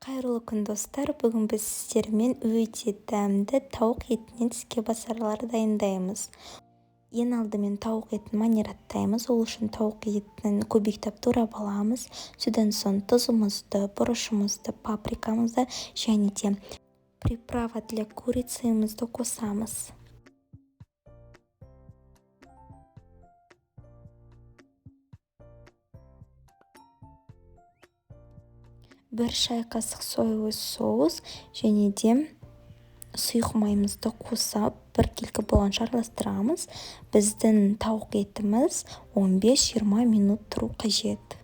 Қайырлы күн достар, бүгін біз сіздермен өте дәмді тауық етінен тіске басарлар дайындаймыз. Ең алдымен тауық етін маринадтаймыз. Ол үшін тауық етін кубиктеп турап аламыз. Содан соң тұзымызды, бұрышымызды, паприкамызды және де приправа для курицамызды қосамыз. Бір шай қасық соевый соус және де сұйық майымызды қосып, біркелкі болғанша араластырамыз. Біздің тауық етіміз 15-20 минут тұру қажет.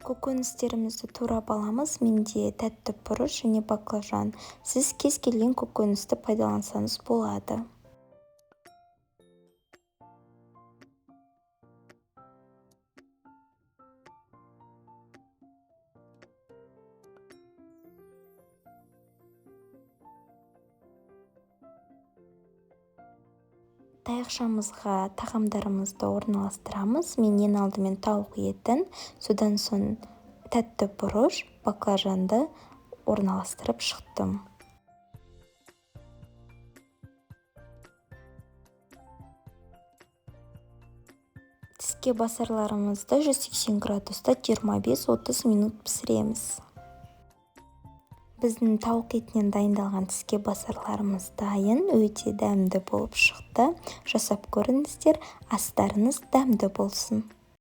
Көкөністерімізді турап аламыз. Менде тәтті бұрыш және баклажан. Сіз кез келген көкөністі пайдалансаңыз болады. Таяқшамызға тағамдарымызды орналастырамыз. Мен ең алдымен тауық етін, содан соң тәтті бұрыш, баклажанды орналастырып шықтым. Тіске басарларымызды 180 градуста 25-30 минут пісіреміз. Біздің тауық етінен дайындалған тіске басарларымыз дайын, өте дәмді болып шықты. Жасап көріңіздер, астарыңыз дәмді болсын.